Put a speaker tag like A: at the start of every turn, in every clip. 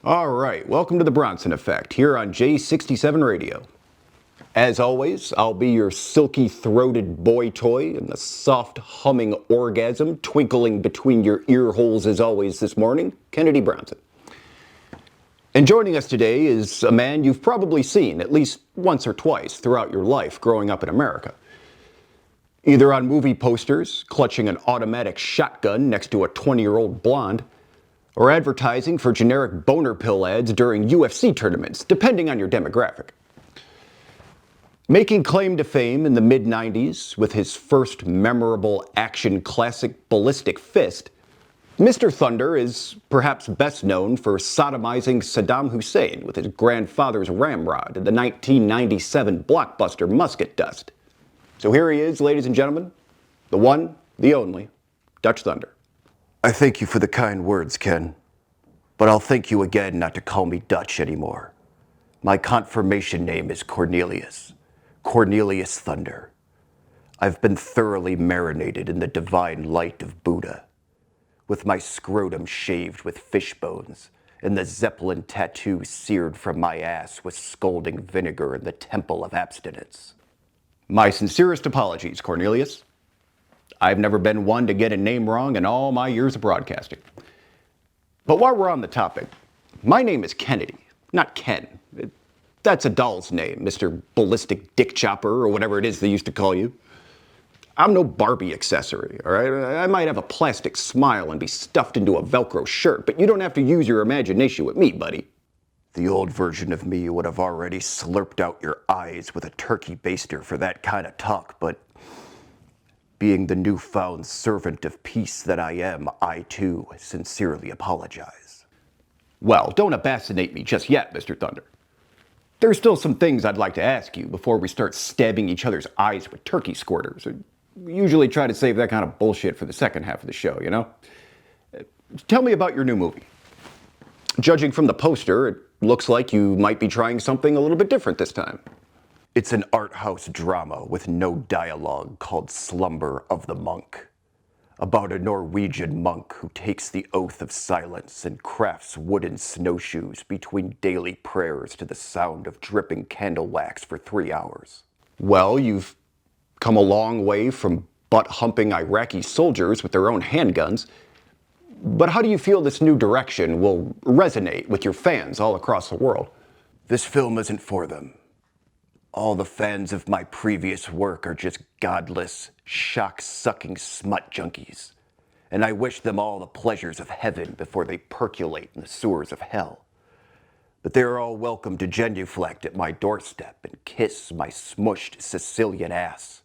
A: All right, welcome to the Bronson Effect here on J67 Radio. As always, I'll be your silky-throated boy toy and the soft humming orgasm twinkling between your ear holes as always this morning, Kennedy Bronson. And joining us today is a man you've probably seen at least once or twice throughout your life growing up in America. Either on movie posters, clutching an automatic shotgun next to a 20-year-old blonde, or advertising for generic boner pill ads during UFC tournaments, depending on your demographic. Making claim to fame in the mid-90s with his first memorable action classic Ballistic Fist, Mr. Thunder is perhaps best known for sodomizing Saddam Hussein with his grandfather's ramrod in the 1997 blockbuster Musket Dust. So here he is, ladies and gentlemen, the one, the only, Dutch Thunder.
B: I thank you for the kind words, Ken. But I'll thank you again not to call me Dutch anymore. My confirmation name is Cornelius. Cornelius Thunder. I've been thoroughly marinated in the divine light of Buddha, with my scrotum shaved with fish bones and the Zeppelin tattoo seared from my ass with scalding vinegar in the temple of abstinence.
A: My sincerest apologies, Cornelius. I've never been one to get a name wrong in all my years of broadcasting. But while we're on the topic, my name is Kennedy, not Ken. That's a doll's name, Mr. Ballistic Dick Chopper, or whatever it is they used to call you. I'm no Barbie accessory, all right? I might have a plastic smile and be stuffed into a Velcro shirt, but you don't have to use your imagination with me, buddy.
B: The old version of me would have already slurped out your eyes with a turkey baster for that kind of talk, but being the newfound servant of peace that I am, I too sincerely apologize.
A: Well, don't abastinate me just yet, Mr. Thunder. There's still some things I'd like to ask you before we start stabbing each other's eyes with turkey squirters. We usually try to save that kind of bullshit for the second half of the show, you know? Tell me about your new movie. Judging from the poster, it looks like you might be trying something a little bit different this time.
B: It's an art house drama with no dialogue called Slumber of the Monk, about a Norwegian monk who takes the oath of silence and crafts wooden snowshoes between daily prayers to the sound of dripping candle wax for 3 hours.
A: Well, you've come a long way from butt-humping Iraqi soldiers with their own handguns, but how do you feel this new direction will resonate with your fans all across the world?
B: This film isn't for them. All the fans of my previous work are just godless, shock-sucking smut junkies, and I wish them all the pleasures of heaven before they percolate in the sewers of hell. But they are all welcome to genuflect at my doorstep and kiss my smushed Sicilian ass.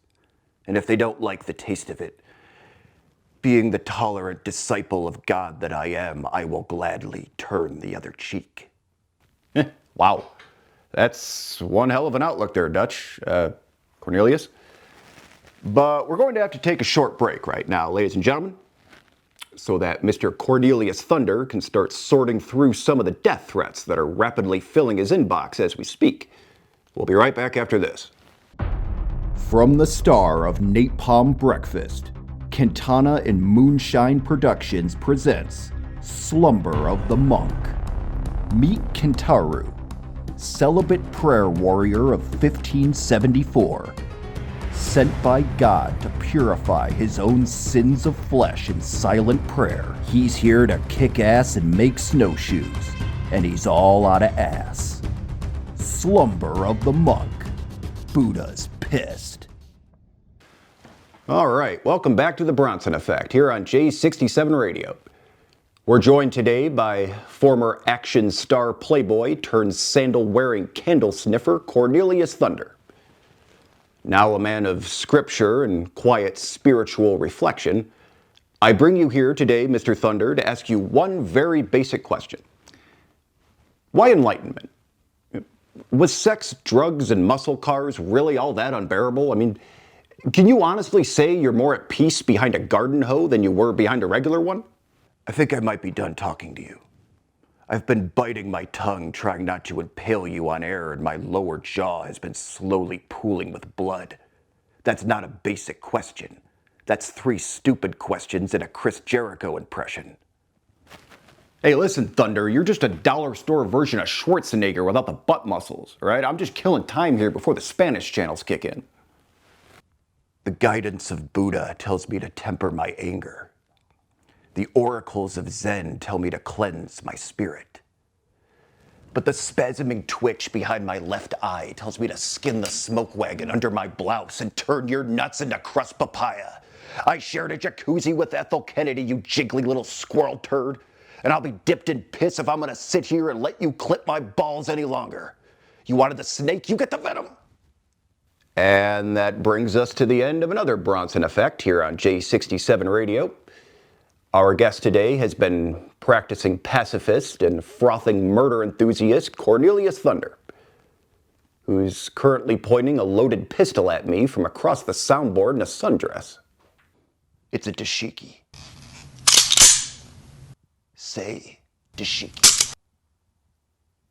B: And if they don't like the taste of it, being the tolerant disciple of God that I am, I will gladly turn the other cheek.
A: Wow. That's one hell of an outlook there, Dutch. Cornelius. But we're going to have to take a short break right now, ladies and gentlemen, so that Mr. Cornelius Thunder can start sorting through some of the death threats that are rapidly filling his inbox as we speak. We'll be right back after this.
C: From the star of Napalm Breakfast, Quintana and Moonshine Productions presents Slumber of the Monk. Meet Kintaru, celibate prayer warrior of 1574, sent by God to purify his own sins of flesh in silent prayer. He's here to kick ass and make snowshoes, and he's all out of ass. Slumber of the Monk. Buddha's pissed.
A: All right, welcome back to the Bronson Effect here on J67 Radio. We're joined today by former action star playboy turned sandal-wearing candle sniffer Cornelius Thunder. Now a man of scripture and quiet spiritual reflection, I bring you here today, Mr. Thunder, to ask you one very basic question. Why enlightenment? Was sex, drugs, and muscle cars really all that unbearable? I mean, can you honestly say you're more at peace behind a garden hoe than you were behind a regular one?
B: I think I might be done talking to you. I've been biting my tongue trying not to impale you on air, and my lower jaw has been slowly pooling with blood. That's not a basic question. That's 3 stupid questions and a Chris Jericho impression.
A: Hey, listen, Thunder, you're just a dollar store version of Schwarzenegger without the butt muscles, all right? I'm just killing time here before the Spanish channels kick in.
B: The guidance of Buddha tells me to temper my anger. The oracles of Zen tell me to cleanse my spirit. But the spasming twitch behind my left eye tells me to skin the smoke wagon under my blouse and turn your nuts into crust papaya. I shared a jacuzzi with Ethel Kennedy, you jiggly little squirrel turd. And I'll be dipped in piss if I'm gonna sit here and let you clip my balls any longer. You wanted the snake, you get the venom.
A: And that brings us to the end of another Bronson Effect here on J67 Radio. Our guest today has been practicing pacifist and frothing murder enthusiast Cornelius Thunder, who's currently pointing a loaded pistol at me from across the soundboard in a sundress.
B: It's a dashiki. Say dashiki.